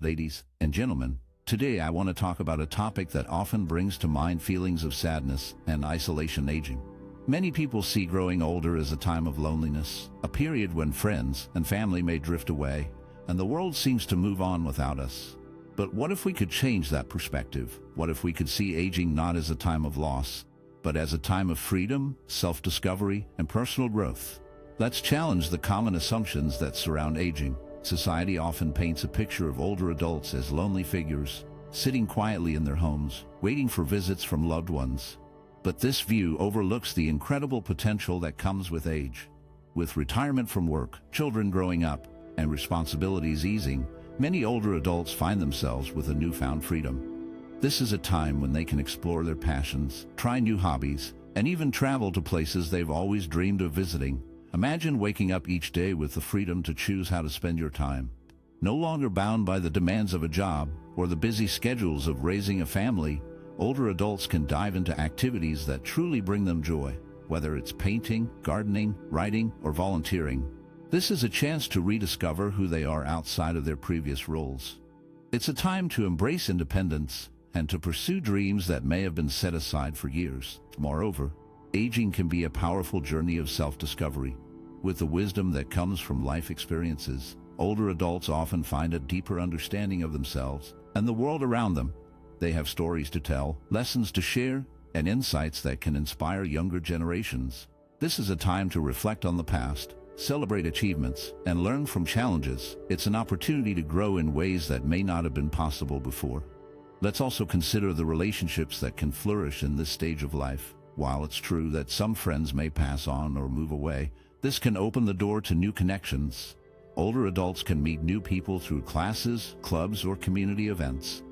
Ladies and gentlemen, today I want to talk about a topic that often brings to mind feelings of sadness and isolation: aging. Many people see growing older as a time of loneliness, a period when friends and family may drift away, and the world seems to move on without us. But what if we could change that perspective? What if we could see aging not as a time of loss, but as a time of freedom, self-discovery, and personal growth? Let's challenge the common assumptions that surround aging. Society often paints a picture of older adults as lonely figures, sitting quietly in their homes, waiting for visits from loved ones. But this view overlooks the incredible potential that comes with age. With retirement from work, children growing up, and responsibilities easing, many older adults find themselves with a newfound freedom. This is a time when they can explore their passions, try new hobbies, and even travel to places they've always dreamed of visiting. Imagine waking up each day with the freedom to choose how to spend your time. No longer bound by the demands of a job or the busy schedules of raising a family, older adults can dive into activities that truly bring them joy, whether it's painting, gardening, writing, or volunteering. This is a chance to rediscover who they are outside of their previous roles. It's a time to embrace independence and to pursue dreams that may have been set aside for years. Moreover, aging can be a powerful journey of self-discovery. With the wisdom that comes from life experiences, older adults often find a deeper understanding of themselves and the world around them. They have stories to tell, lessons to share, and insights that can inspire younger generations. This is a time to reflect on the past, celebrate achievements, and learn from challenges. It's an opportunity to grow in ways that may not have been possible before. Let's also consider the relationships that can flourish in this stage of life. While it's true that some friends may pass on or move away, this can open the door to new connections. Older adults can meet new people through classes, clubs, or community events.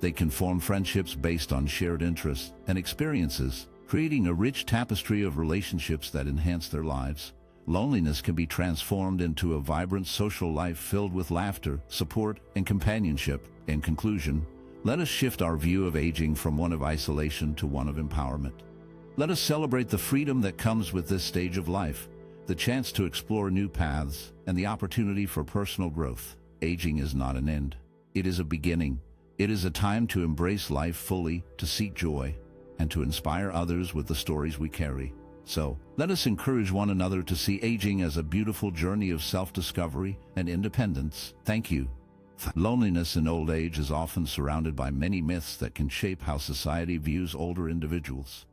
They can form friendships based on shared interests and experiences, creating a rich tapestry of relationships that enhance their lives. Loneliness can be transformed into a vibrant social life filled with laughter, support, and companionship. In conclusion, let us shift our view of aging from one of isolation to one of empowerment. Let us celebrate the freedom that comes with this stage of life, the chance to explore new paths, and the opportunity for personal growth. Aging is not an end. It is a beginning. It is a time to embrace life fully, to seek joy, and to inspire others with the stories we carry. So, let us encourage one another to see aging as a beautiful journey of self-discovery and independence. Thank you. Loneliness in old age is often surrounded by many myths that can shape how society views older individuals.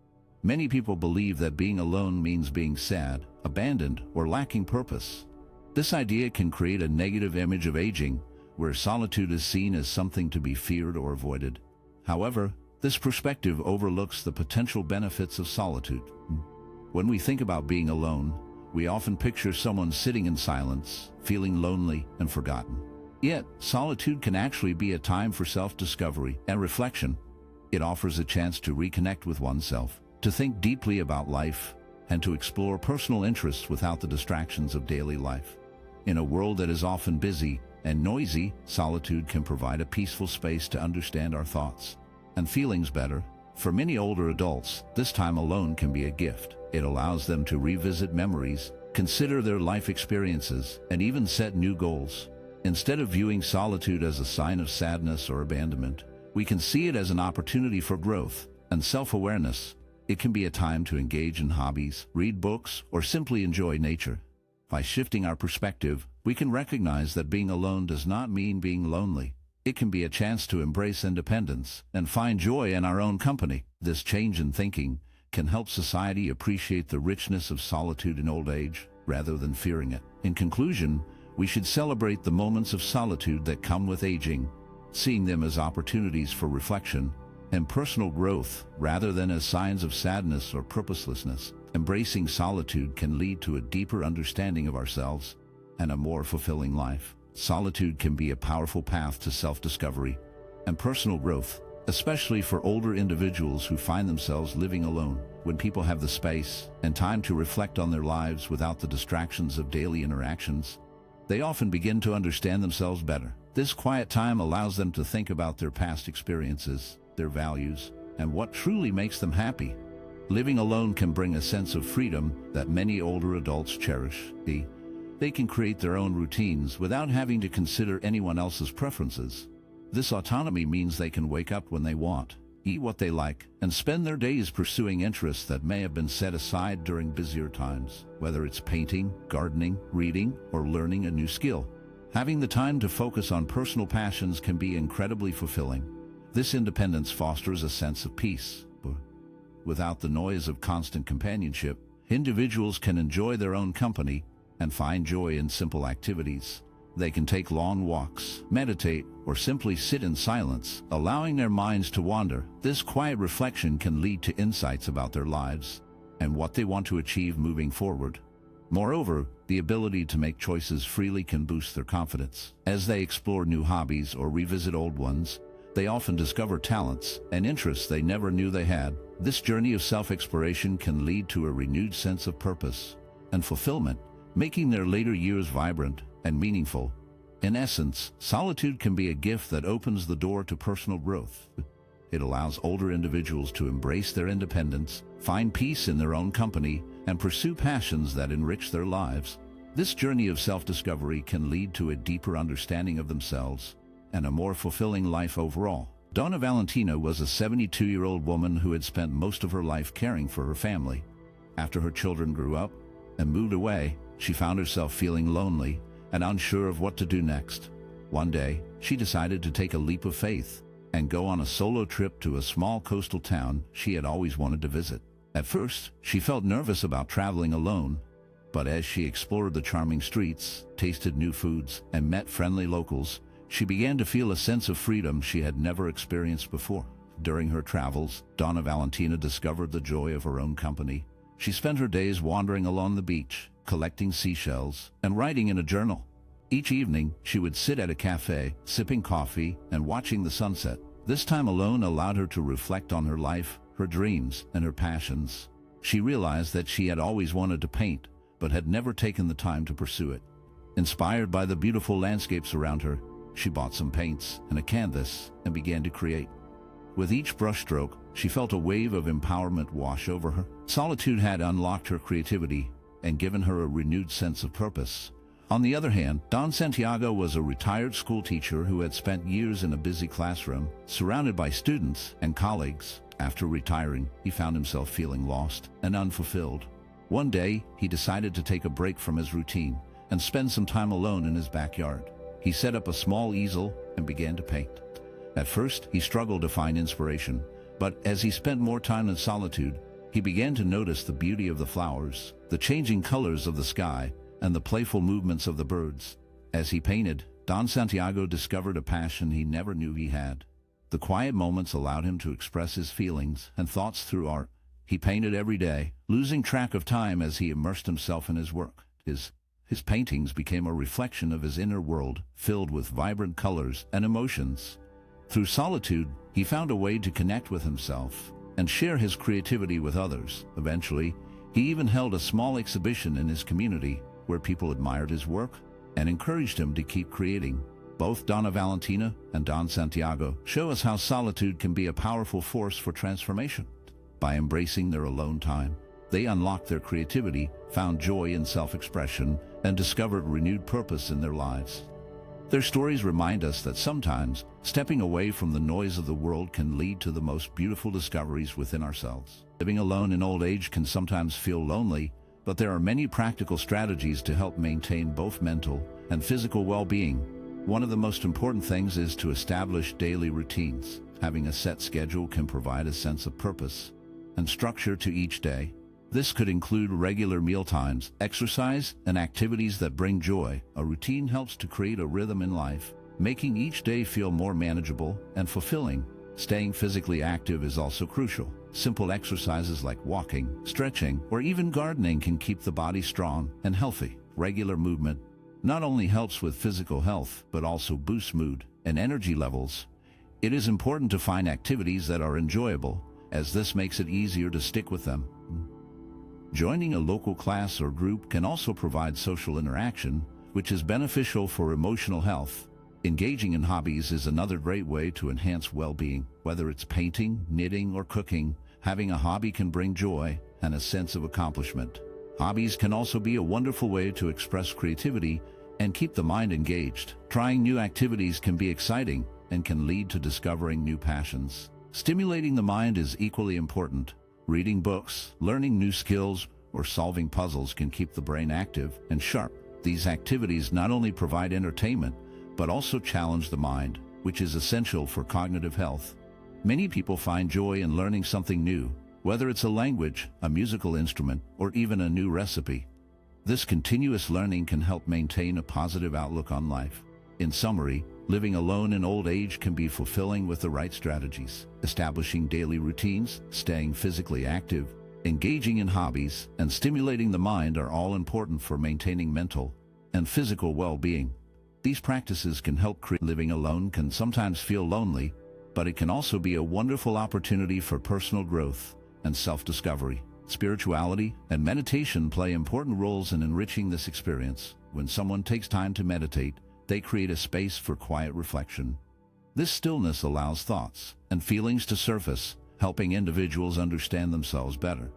Many people believe that being alone means being sad, abandoned, or lacking purpose. This idea can create a negative image of aging, where solitude is seen as something to be feared or avoided. However, this perspective overlooks the potential benefits of solitude. When we think about being alone, we often picture someone sitting in silence, feeling lonely and forgotten. Yet, solitude can actually be a time for self-discovery and reflection. It offers a chance to reconnect with oneself, to think deeply about life, and to explore personal interests without the distractions of daily life. In a world that is often busy and noisy, solitude can provide a peaceful space to understand our thoughts and feelings better. For many older adults, this time alone can be a gift. It allows them to revisit memories, consider their life experiences, and even set new goals. Instead of viewing solitude as a sign of sadness or abandonment, we can see it as an opportunity for growth and self-awareness. It can be a time to engage in hobbies, read books, or simply enjoy nature. By shifting our perspective, we can recognize that being alone does not mean being lonely. It can be a chance to embrace independence and find joy in our own company. This change in thinking can help society appreciate the richness of solitude in old age, rather than fearing it. In conclusion, we should celebrate the moments of solitude that come with aging, seeing them as opportunities for reflection and personal growth rather than as signs of sadness or purposelessness. Embracing solitude can lead to a deeper understanding of ourselves and a more fulfilling life. Solitude can be a powerful path to self-discovery and personal growth, especially for older individuals who find themselves living alone. When people have the space and time to reflect on their lives without the distractions of daily interactions, they often begin to understand themselves better. This quiet time allows them to think about their past experiences, their values, and what truly makes them happy. Living alone can bring a sense of freedom that many older adults cherish. They can create their own routines without having to consider anyone else's preferences. This autonomy means they can wake up when they want, eat what they like, and spend their days pursuing interests that may have been set aside during busier times, whether it's painting, gardening, reading, or learning a new skill. Having the time to focus on personal passions can be incredibly fulfilling. This independence fosters a sense of peace. Without the noise of constant companionship, individuals can enjoy their own company and find joy in simple activities. They can take long walks, meditate, or simply sit in silence, allowing their minds to wander. This quiet reflection can lead to insights about their lives and what they want to achieve moving forward. Moreover, the ability to make choices freely can boost their confidence. As they explore new hobbies or revisit old ones, they often discover talents and interests they never knew they had. This journey of self-exploration can lead to a renewed sense of purpose and fulfillment, making their later years vibrant and meaningful. In essence, solitude can be a gift that opens the door to personal growth. It allows older individuals to embrace their independence, find peace in their own company, and pursue passions that enrich their lives. This journey of self-discovery can lead to a deeper understanding of themselves and a more fulfilling life overall. Donna Valentina was a 72-year-old woman who had spent most of her life caring for her family. After her children grew up and moved away, she found herself feeling lonely and unsure of what to do next. One day, she decided to take a leap of faith and go on a solo trip to a small coastal town she had always wanted to visit. At first, she felt nervous about traveling alone, but as she explored the charming streets, tasted new foods, and met friendly locals, she began to feel a sense of freedom she had never experienced before. During her travels, Donna Valentina discovered the joy of her own company. She spent her days wandering along the beach, collecting seashells, and writing in a journal. Each evening, she would sit at a cafe, sipping coffee and watching the sunset. This time alone allowed her to reflect on her life, her dreams, and her passions. She realized that she had always wanted to paint, but had never taken the time to pursue it. Inspired by the beautiful landscapes around her, she bought some paints and a canvas and began to create. With each brushstroke, she felt a wave of empowerment wash over her. Solitude had unlocked her creativity and given her a renewed sense of purpose. On the other hand, Don Santiago was a retired school teacher who had spent years in a busy classroom, surrounded by students and colleagues. After retiring, he found himself feeling lost and unfulfilled. One day, he decided to take a break from his routine and spend some time alone in his backyard. He set up a small easel and began to paint. At first, he struggled to find inspiration, but as he spent more time in solitude, he began to notice the beauty of the flowers, the changing colors of the sky, and the playful movements of the birds. As he painted, Don Santiago discovered a passion he never knew he had. The quiet moments allowed him to express his feelings and thoughts through art. He painted every day, losing track of time as he immersed himself in his work. His paintings became a reflection of his inner world, filled with vibrant colors and emotions. Through solitude, he found a way to connect with himself and share his creativity with others. Eventually, he even held a small exhibition in his community where people admired his work and encouraged him to keep creating. Both Donna Valentina and Don Santiago show us how solitude can be a powerful force for transformation. By embracing their alone time, they unlocked their creativity, found joy in self-expression, and discovered renewed purpose in their lives. Their stories remind us that sometimes stepping away from the noise of the world can lead to the most beautiful discoveries within ourselves. Living alone in old age can sometimes feel lonely, but there are many practical strategies to help maintain both mental and physical well-being. One of the most important things is to establish daily routines. Having a set schedule can provide a sense of purpose and structure to each day. This could include regular mealtimes, exercise, and activities that bring joy. A routine helps to create a rhythm in life, making each day feel more manageable and fulfilling. Staying physically active is also crucial. Simple exercises like walking, stretching, or even gardening can keep the body strong and healthy. Regular movement not only helps with physical health, but also boosts mood and energy levels. It is important to find activities that are enjoyable, as this makes it easier to stick with them. Joining a local class or group can also provide social interaction, which is beneficial for emotional health. Engaging in hobbies is another great way to enhance well-being. Whether it's painting, knitting, or cooking, having a hobby can bring joy and a sense of accomplishment. Hobbies can also be a wonderful way to express creativity and keep the mind engaged. Trying new activities can be exciting and can lead to discovering new passions. Stimulating the mind is equally important. Reading books, learning new skills, or solving puzzles can keep the brain active and sharp. These activities not only provide entertainment, but also challenge the mind, which is essential for cognitive health. Many people find joy in learning something new, whether it's a language, a musical instrument, or even a new recipe. This continuous learning can help maintain a positive outlook on life. In summary, living alone in old age can be fulfilling with the right strategies. Establishing daily routines, staying physically active, engaging in hobbies, and stimulating the mind are all important for maintaining mental and physical well-being. These practices can help create. Living alone can sometimes feel lonely, but it can also be a wonderful opportunity for personal growth and self-discovery. Spirituality and meditation play important roles in enriching this experience. When someone takes time to meditate, they create a space for quiet reflection. This stillness allows thoughts and feelings to surface, helping individuals understand themselves better.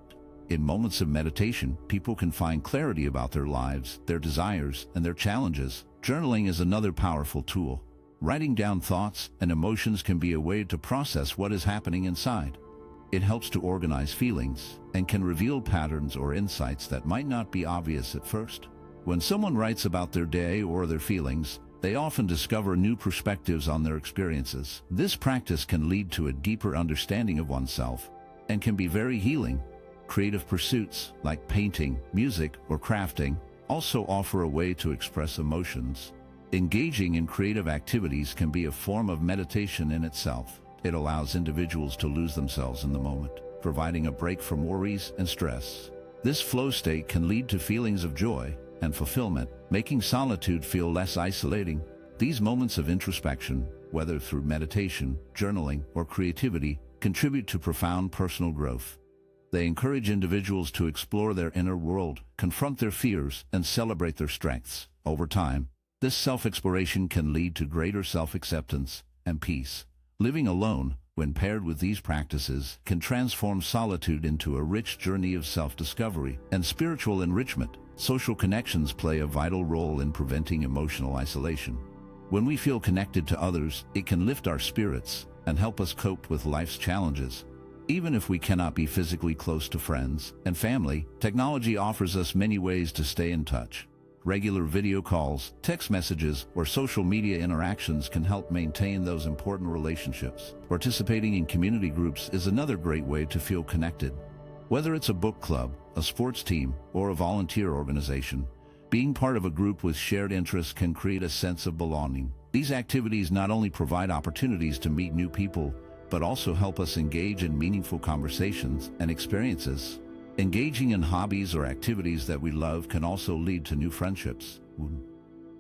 In moments of meditation, people can find clarity about their lives, their desires, and their challenges. Journaling is another powerful tool. Writing down thoughts and emotions can be a way to process what is happening inside. It helps to organize feelings and can reveal patterns or insights that might not be obvious at first. When someone writes about their day or their feelings, they often discover new perspectives on their experiences. This practice can lead to a deeper understanding of oneself and can be very healing. Creative pursuits like painting, music, or crafting also offer a way to express emotions. Engaging in creative activities can be a form of meditation in itself. It allows individuals to lose themselves in the moment, providing a break from worries and stress. This flow state can lead to feelings of joy and fulfillment, making solitude feel less isolating. These moments of introspection, whether through meditation, journaling, or creativity, contribute to profound personal growth. They encourage individuals to explore their inner world, confront their fears, and celebrate their strengths. Over time, this self-exploration can lead to greater self-acceptance and peace. Living alone, when paired with these practices, can transform solitude into a rich journey of self-discovery and spiritual enrichment. Social connections play a vital role in preventing emotional isolation. When we feel connected to others, it can lift our spirits and help us cope with life's challenges. Even if we cannot be physically close to friends and family, technology offers us many ways to stay in touch. Regular video calls, text messages, or social media interactions can help maintain those important relationships. Participating in community groups is another great way to feel connected. Whether it's a book club, a sports team, or a volunteer organization, being part of a group with shared interests can create a sense of belonging. These activities not only provide opportunities to meet new people, but also help us engage in meaningful conversations and experiences. Engaging in hobbies or activities that we love can also lead to new friendships.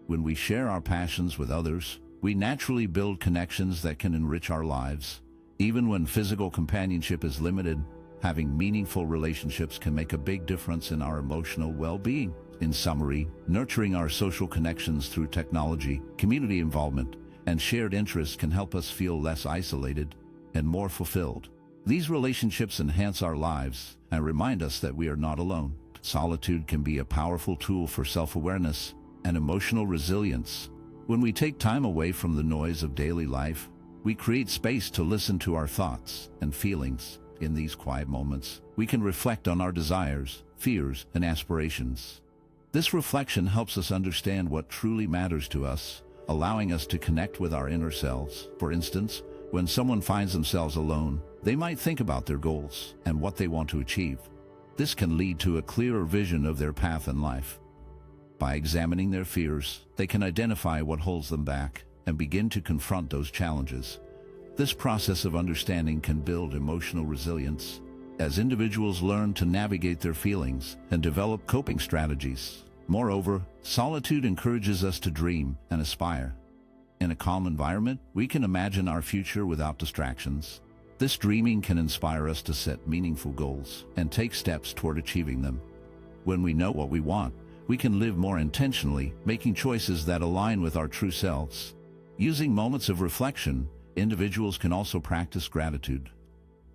When we share our passions with others, we naturally build connections that can enrich our lives. Even when physical companionship is limited, having meaningful relationships can make a big difference in our emotional well-being. In summary, nurturing our social connections through technology, community involvement, and shared interests can help us feel less isolated and more fulfilled. These relationships enhance our lives and remind us that we are not alone. Solitude can be a powerful tool for self-awareness and emotional resilience. When we take time away from the noise of daily life, we create space to listen to our thoughts and feelings. In these quiet moments, we can reflect on our desires, fears, and aspirations. This reflection helps us understand what truly matters to us, allowing us to connect with our inner selves. For instance, when someone finds themselves alone, they might think about their goals and what they want to achieve. This can lead to a clearer vision of their path in life. By examining their fears, they can identify what holds them back and begin to confront those challenges. This process of understanding can build emotional resilience as individuals learn to navigate their feelings and develop coping strategies. Moreover, solitude encourages us to dream and aspire. In a calm environment, we can imagine our future without distractions. This dreaming can inspire us to set meaningful goals and take steps toward achieving them. When we know what we want, we can live more intentionally, making choices that align with our true selves. Using moments of reflection, individuals can also practice gratitude.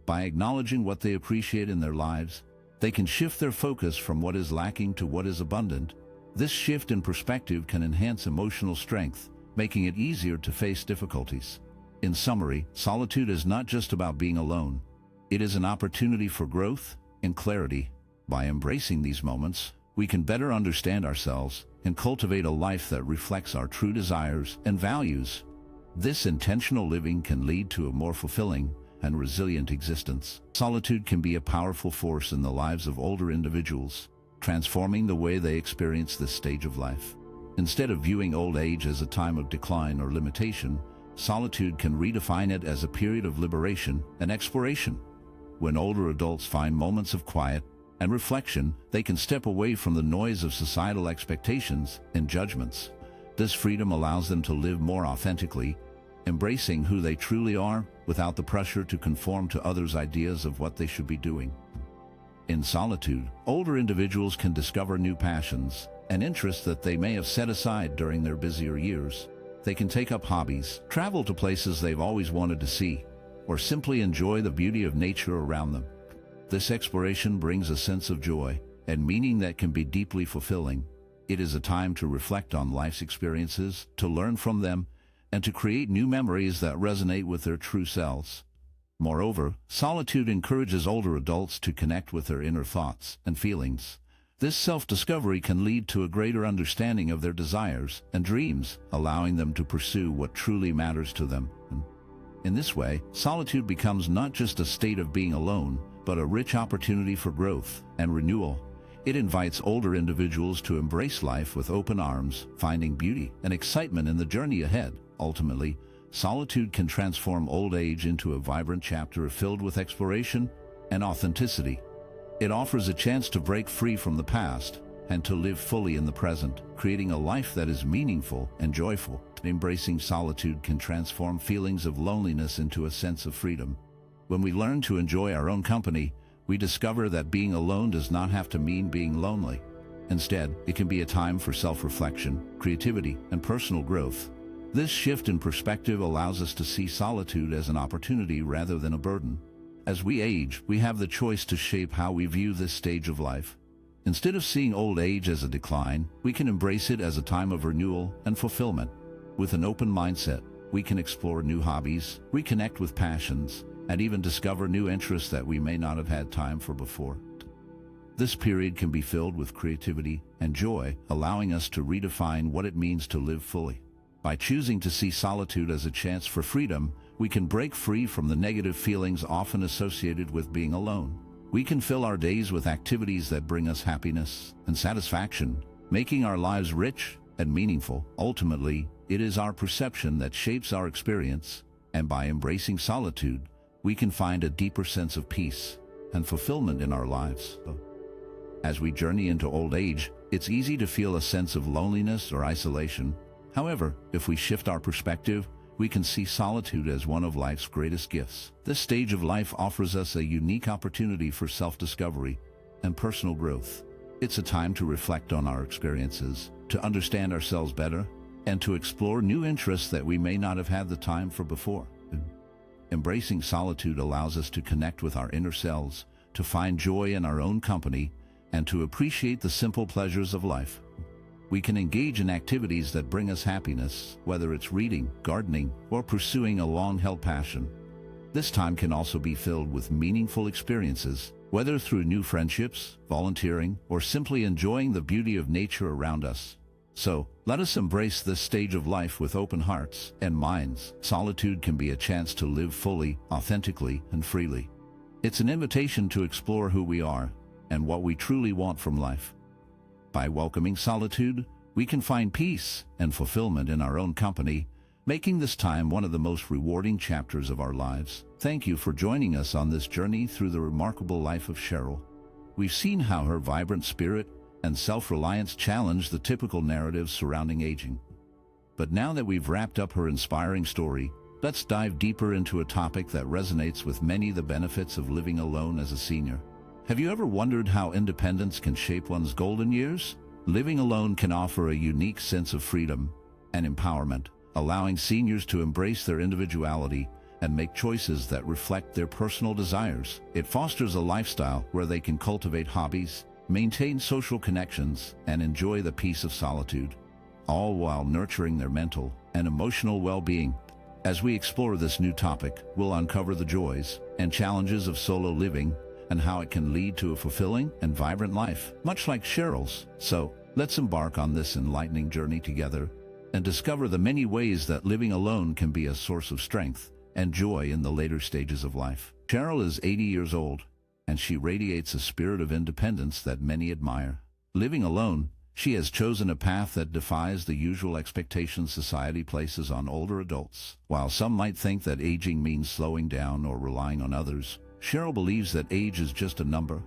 By acknowledging what they appreciate in their lives, They can shift their focus from what is lacking to what is abundant. This shift in perspective can enhance emotional strength, making it easier to face difficulties. In summary, solitude is not just about being alone. It is an opportunity for growth and clarity. By embracing these moments, we can better understand ourselves and cultivate a life that reflects our true desires and values. This intentional living can lead to a more fulfilling and resilient existence. Solitude can be a powerful force in the lives of older individuals, transforming the way they experience this stage of life. Instead of viewing old age as a time of decline or limitation, solitude can redefine it as a period of liberation and exploration. When older adults find moments of quiet and reflection, they can step away from the noise of societal expectations and judgments. This freedom allows them to live more authentically, embracing who they truly are without the pressure to conform to others' ideas of what they should be doing. In solitude, older individuals can discover new passions and interests that they may have set aside during their busier years. They can take up hobbies, travel to places they've always wanted to see, or simply enjoy the beauty of nature around them. This exploration brings a sense of joy and meaning that can be deeply fulfilling. It is a time to reflect on life's experiences, to learn from them, and to create new memories that resonate with their true selves. Moreover, solitude encourages older adults to connect with their inner thoughts and feelings. This self-discovery can lead to a greater understanding of their desires and dreams, allowing them to pursue what truly matters to them. In this way, solitude becomes not just a state of being alone, but a rich opportunity for growth and renewal. It invites older individuals to embrace life with open arms, finding beauty and excitement in the journey ahead. Ultimately, solitude can transform old age into a vibrant chapter filled with exploration and authenticity. It offers a chance to break free from the past and to live fully in the present, creating a life that is meaningful and joyful. Embracing solitude can transform feelings of loneliness into a sense of freedom. When we learn to enjoy our own company, we discover that being alone does not have to mean being lonely. Instead, it can be a time for self-reflection, creativity, and personal growth. This shift in perspective allows us to see solitude as an opportunity rather than a burden. As we age, we have the choice to shape how we view this stage of life. Instead of seeing old age as a decline, we can embrace it as a time of renewal and fulfillment. With an open mindset, we can explore new hobbies, reconnect with passions, and even discover new interests that we may not have had time for before. This period can be filled with creativity and joy, allowing us to redefine what it means to live fully. By choosing to see solitude as a chance for freedom, we can break free from the negative feelings often associated with being alone. We can fill our days with activities that bring us happiness and satisfaction, making our lives rich and meaningful. Ultimately, it is our perception that shapes our experience, and by embracing solitude, we can find a deeper sense of peace and fulfillment in our lives. As we journey into old age, it's easy to feel a sense of loneliness or isolation. However, if we shift our perspective, we can see solitude as one of life's greatest gifts. This stage of life offers us a unique opportunity for self-discovery and personal growth. It's a time to reflect on our experiences, to understand ourselves better, and to explore new interests that we may not have had the time for before. Embracing solitude allows us to connect with our inner selves, to find joy in our own company, and to appreciate the simple pleasures of life. We can engage in activities that bring us happiness, whether it's reading, gardening, or pursuing a long-held passion. This time can also be filled with meaningful experiences, whether through new friendships, volunteering, or simply enjoying the beauty of nature around us. So, let us embrace this stage of life with open hearts and minds. Solitude can be a chance to live fully, authentically, and freely. It's an invitation to explore who we are and what we truly want from life. By welcoming solitude, we can find peace and fulfillment in our own company, making this time one of the most rewarding chapters of our lives. Thank you for joining us on this journey through the remarkable life of Cheryl. We've seen how her vibrant spirit and self-reliance challenge the typical narratives surrounding aging. But now that we've wrapped up her inspiring story, let's dive deeper into a topic that resonates with many: the benefits of living alone as a senior. Have you ever wondered how independence can shape one's golden years? Living alone can offer a unique sense of freedom and empowerment, allowing seniors to embrace their individuality and make choices that reflect their personal desires. It fosters a lifestyle where they can cultivate hobbies, maintain social connections, and enjoy the peace of solitude, all while nurturing their mental and emotional well-being. As we explore this new topic, we'll uncover the joys and challenges of solo living and how it can lead to a fulfilling and vibrant life, much like Cheryl's. So, let's embark on this enlightening journey together and discover the many ways that living alone can be a source of strength and joy in the later stages of life. Cheryl is 80 years old, and she radiates a spirit of independence that many admire. Living alone, she has chosen a path that defies the usual expectations society places on older adults. While some might think that aging means slowing down or relying on others, Cheryl believes that age is just a number.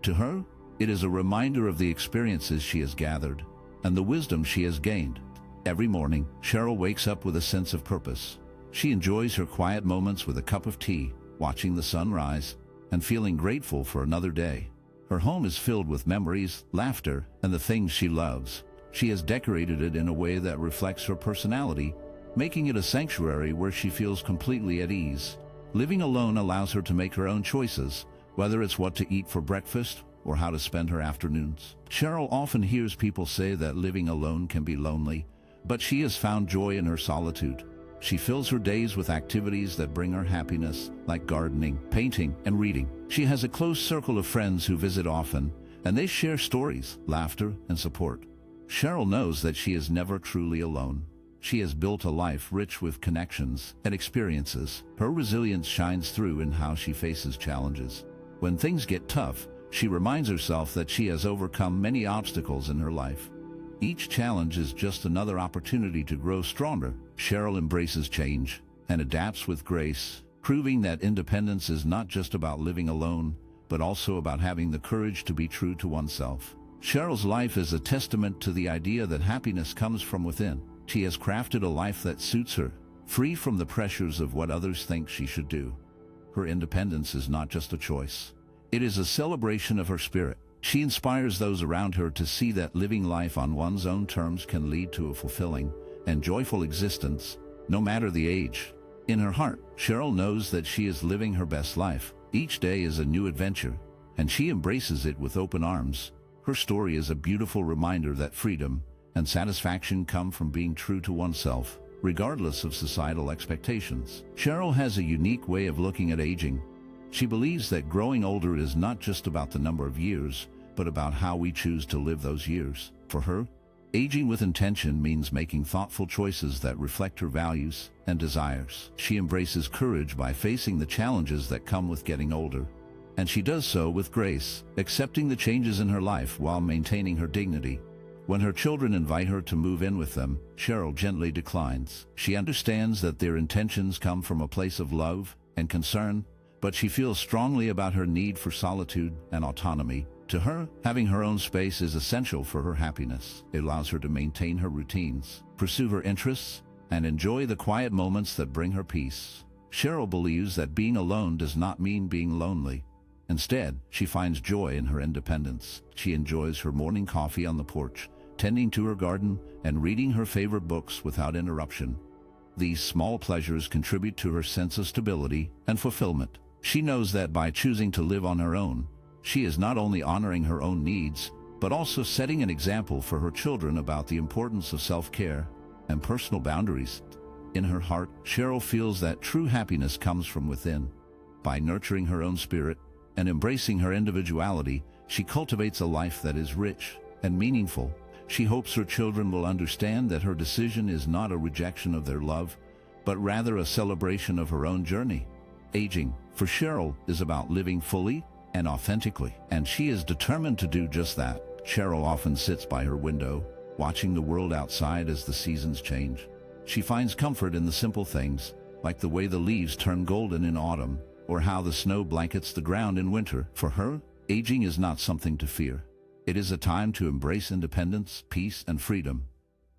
To her, it is a reminder of the experiences she has gathered and the wisdom she has gained. Every morning, Cheryl wakes up with a sense of purpose. She enjoys her quiet moments with a cup of tea, watching the sun rise, and feeling grateful for another day. Her home is filled with memories, laughter, and the things she loves. She has decorated it in a way that reflects her personality, making it a sanctuary where she feels completely at ease. Living alone allows her to make her own choices, whether it's what to eat for breakfast or how to spend her afternoons. Cheryl often hears people say that living alone can be lonely, but she has found joy in her solitude. She fills her days with activities that bring her happiness, like gardening, painting, and reading. She has a close circle of friends who visit often, and they share stories, laughter, and support. Cheryl knows that she is never truly alone. She has built a life rich with connections and experiences. Her resilience shines through in how she faces challenges. When things get tough, she reminds herself that she has overcome many obstacles in her life. Each challenge is just another opportunity to grow stronger. Cheryl embraces change and adapts with grace, proving that independence is not just about living alone, but also about having the courage to be true to oneself. Cheryl's life is a testament to the idea that happiness comes from within. She has crafted a life that suits her, free from the pressures of what others think she should do. Her independence is not just a choice. It is a celebration of her spirit. She inspires those around her to see that living life on one's own terms can lead to a fulfilling and joyful existence, no matter the age. In her heart, Cheryl knows that she is living her best life. Each day is a new adventure, and she embraces it with open arms. Her story is a beautiful reminder that freedom and satisfaction come from being true to oneself, regardless of societal expectations. Cheryl has a unique way of looking at aging. She believes that growing older is not just about the number of years, but about how we choose to live those years. For her, aging with intention means making thoughtful choices that reflect her values and desires. She embraces courage by facing the challenges that come with getting older, and she does so with grace, accepting the changes in her life while maintaining her dignity. When her children invite her to move in with them, Cheryl gently declines. She understands that their intentions come from a place of love and concern, but she feels strongly about her need for solitude and autonomy. To her, having her own space is essential for her happiness. It allows her to maintain her routines, pursue her interests, and enjoy the quiet moments that bring her peace. Cheryl believes that being alone does not mean being lonely. Instead, she finds joy in her independence. She enjoys her morning coffee on the porch, tending to her garden, and reading her favorite books without interruption. These small pleasures contribute to her sense of stability and fulfillment. She knows that by choosing to live on her own, she is not only honoring her own needs, but also setting an example for her children about the importance of self-care and personal boundaries. In her heart, Cheryl feels that true happiness comes from within. By nurturing her own spirit and embracing her individuality, she cultivates a life that is rich and meaningful. She hopes her children will understand that her decision is not a rejection of their love, but rather a celebration of her own journey. Aging, for Cheryl, is about living fully and authentically, and she is determined to do just that. Cheryl often sits by her window, watching the world outside as the seasons change. She finds comfort in the simple things, like the way the leaves turn golden in autumn, or how the snow blankets the ground in winter. For her, aging is not something to fear. It is a time to embrace independence, peace, and freedom.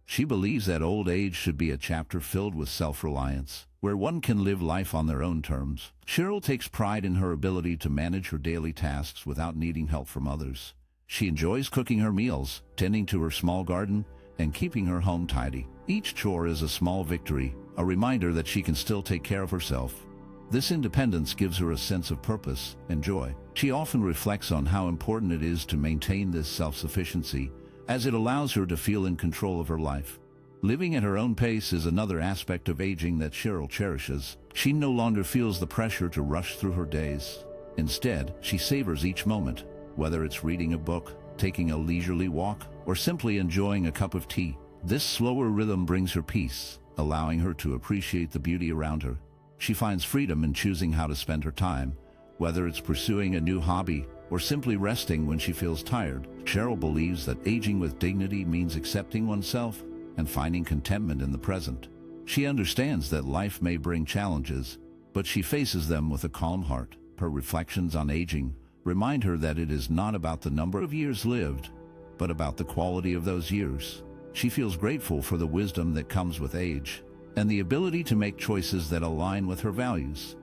She believes that old age should be a chapter filled with self-reliance, where one can live life on their own terms. Cheryl takes pride in her ability to manage her daily tasks without needing help from others. She enjoys cooking her meals, tending to her small garden, and keeping her home tidy. Each chore is a small victory, a reminder that she can still take care of herself. This independence gives her a sense of purpose and joy. She often reflects on how important it is to maintain this self-sufficiency, as it allows her to feel in control of her life. Living at her own pace is another aspect of aging that Cheryl cherishes. She no longer feels the pressure to rush through her days. Instead, she savors each moment, whether it's reading a book, taking a leisurely walk, or simply enjoying a cup of tea. This slower rhythm brings her peace, allowing her to appreciate the beauty around her. She finds freedom in choosing how to spend her time, whether it's pursuing a new hobby or simply resting when she feels tired. Cheryl believes that aging with dignity means accepting oneself and finding contentment in the present. She understands that life may bring challenges, but she faces them with a calm heart. Her reflections on aging remind her that it is not about the number of years lived, but about the quality of those years. She feels grateful for the wisdom that comes with age and the ability to make choices that align with her values.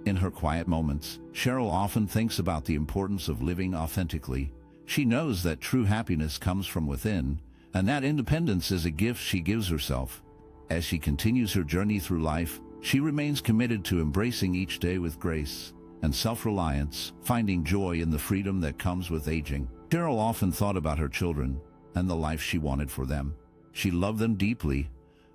In her quiet moments, Cheryl often thinks about the importance of living authentically. She knows that true happiness comes from within, and that independence is a gift she gives herself. As she continues her journey through life, she remains committed to embracing each day with grace and self-reliance, finding joy in the freedom that comes with aging. Cheryl often thought about her children and the life she wanted for them. She loved them deeply,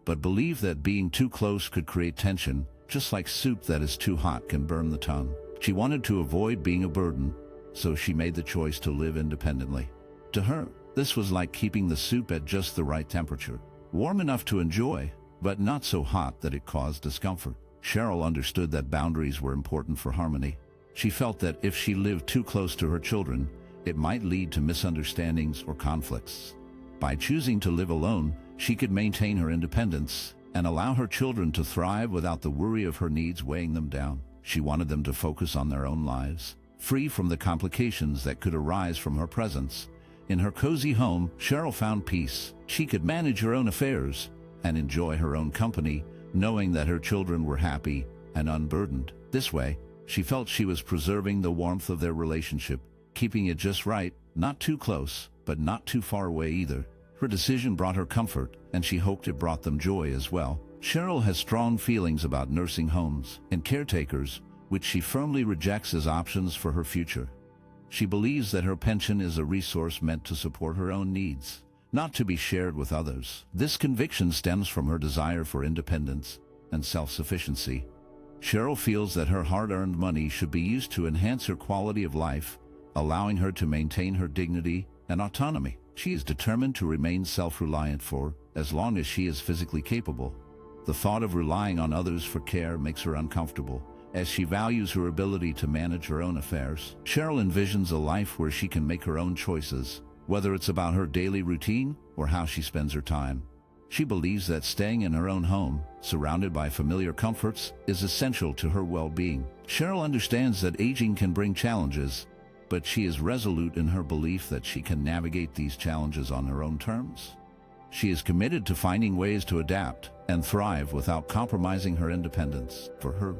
but believed that being too close could create tension, just like soup that is too hot can burn the tongue. She wanted to avoid being a burden, so she made the choice to live independently. To her, this was like keeping the soup at just the right temperature, warm enough to enjoy, but not so hot that it caused discomfort. Cheryl understood that boundaries were important for harmony. She felt that if she lived too close to her children, it might lead to misunderstandings or conflicts. By choosing to live alone, she could maintain her independence and allow her children to thrive without the worry of her needs weighing them down. She wanted them to focus on their own lives, free from the complications that could arise from her presence. In her cozy home, Cheryl found peace. She could manage her own affairs and enjoy her own company, knowing that her children were happy and unburdened. This way, she felt she was preserving the warmth of their relationship, keeping it just right, not too close, but not too far away either. Her decision brought her comfort, and she hoped it brought them joy as well. Cheryl has strong feelings about nursing homes and caretakers, which she firmly rejects as options for her future. She believes that her pension is a resource meant to support her own needs, not to be shared with others. This conviction stems from her desire for independence and self-sufficiency. Cheryl feels that her hard-earned money should be used to enhance her quality of life, allowing her to maintain her dignity and autonomy. She is determined to remain self-reliant for as long as she is physically capable. The thought of relying on others for care makes her uncomfortable, as she values her ability to manage her own affairs. Cheryl envisions a life where she can make her own choices, whether it's about her daily routine or how she spends her time. She believes that staying in her own home, surrounded by familiar comforts, is essential to her well-being. Cheryl understands that aging can bring challenges, but she is resolute in her belief that she can navigate these challenges on her own terms. She is committed to finding ways to adapt and thrive without compromising her independence. For her,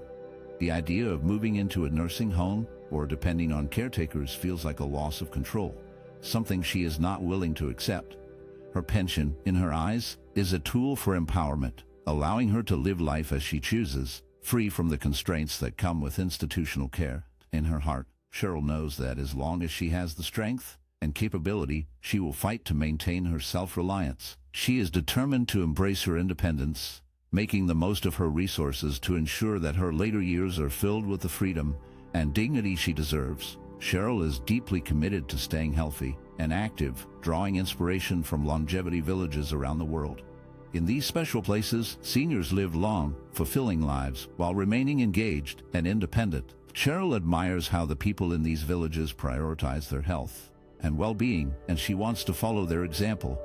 the idea of moving into a nursing home or depending on caretakers feels like a loss of control, something she is not willing to accept. Her pension, in her eyes, is a tool for empowerment, allowing her to live life as she chooses, free from the constraints that come with institutional care. In her heart, Cheryl knows that as long as she has the strength and capability, she will fight to maintain her self-reliance. She is determined to embrace her independence, making the most of her resources to ensure that her later years are filled with the freedom and dignity she deserves. Cheryl is deeply committed to staying healthy and active, drawing inspiration from longevity villages around the world. In these special places, seniors live long, fulfilling lives while remaining engaged and independent. Cheryl admires how the people in these villages prioritize their health and well-being, and she wants to follow their example.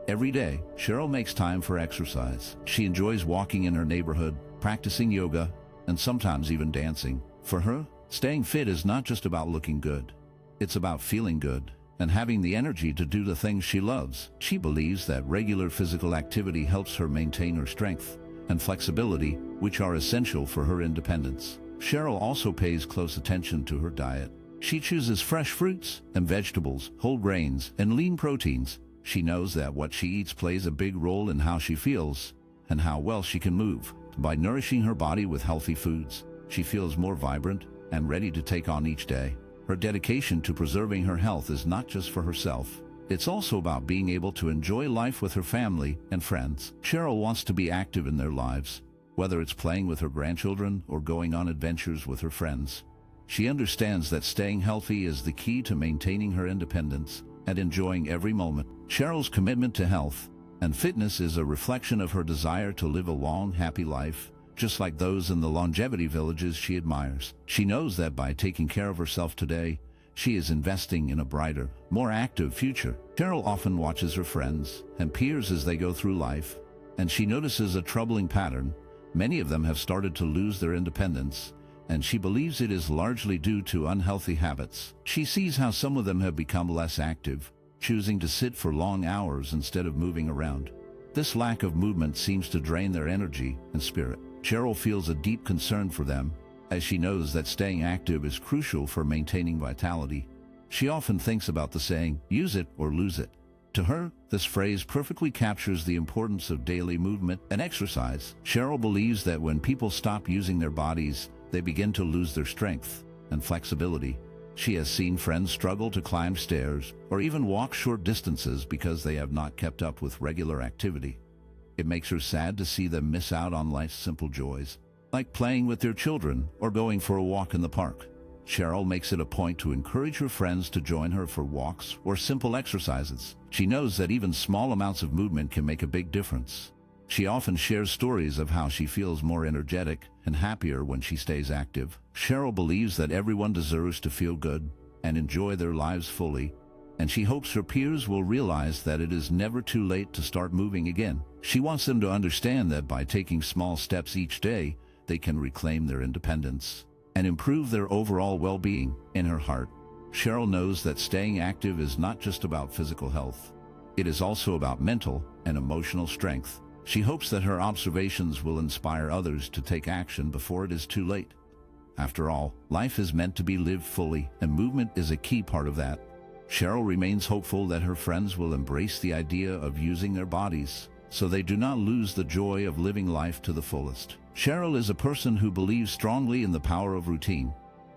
Every day, Cheryl makes time for exercise. She enjoys walking in her neighborhood, practicing yoga, and sometimes even dancing. For her, staying fit is not just about looking good. It's about feeling good and having the energy to do the things she loves. She believes that regular physical activity helps her maintain her strength and flexibility, which are essential for her independence. Cheryl also pays close attention to her diet. She chooses fresh fruits and vegetables, whole grains, and lean proteins. She knows that what she eats plays a big role in how she feels and how well she can move. By nourishing her body with healthy foods, she feels more vibrant and ready to take on each day. Her dedication to preserving her health is not just for herself. It's also about being able to enjoy life with her family and friends. Cheryl wants to be active in their lives, whether it's playing with her grandchildren or going on adventures with her friends. She understands that staying healthy is the key to maintaining her independence and enjoying every moment. Cheryl's commitment to health and fitness is a reflection of her desire to live a long, happy life, just like those in the longevity villages she admires. She knows that by taking care of herself today, she is investing in a brighter, more active future. Cheryl often watches her friends and peers as they go through life, and she notices a troubling pattern. Many of them have started to lose their independence, and she believes it is largely due to unhealthy habits. She sees how some of them have become less active, choosing to sit for long hours instead of moving around. This lack of movement seems to drain their energy and spirit. Cheryl feels a deep concern for them, as she knows that staying active is crucial for maintaining vitality. She often thinks about the saying, "Use it or lose it." To her, this phrase perfectly captures the importance of daily movement and exercise. Cheryl believes that when people stop using their bodies, they begin to lose their strength and flexibility. She has seen friends struggle to climb stairs or even walk short distances because they have not kept up with regular activity. It makes her sad to see them miss out on life's simple joys, like playing with their children or going for a walk in the park. Cheryl makes it a point to encourage her friends to join her for walks or simple exercises. She knows that even small amounts of movement can make a big difference. She often shares stories of how she feels more energetic and happier when she stays active. Cheryl believes that everyone deserves to feel good and enjoy their lives fully, and she hopes her peers will realize that it is never too late to start moving again. She wants them to understand that by taking small steps each day, they can reclaim their independence and improve their overall well-being. In her heart, Cheryl knows that staying active is not just about physical health. It is also about mental and emotional strength. She hopes that her observations will inspire others to take action before it is too late. After all, life is meant to be lived fully, and movement is a key part of that. Cheryl remains hopeful that her friends will embrace the idea of using their bodies, so they do not lose the joy of living life to the fullest. Cheryl is a person who believes strongly in the power of routine.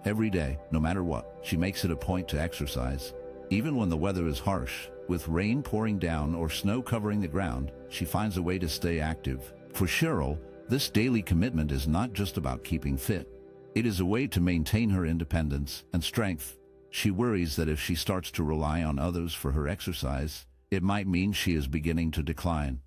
Every day, no matter what, she makes it a point to exercise. Even when the weather is harsh, with rain pouring down or snow covering the ground, she finds a way to stay active. For Cheryl, this daily commitment is not just about keeping fit. It is a way to maintain her independence and strength. She worries that if she starts to rely on others for her exercise, it might mean she is beginning to decline.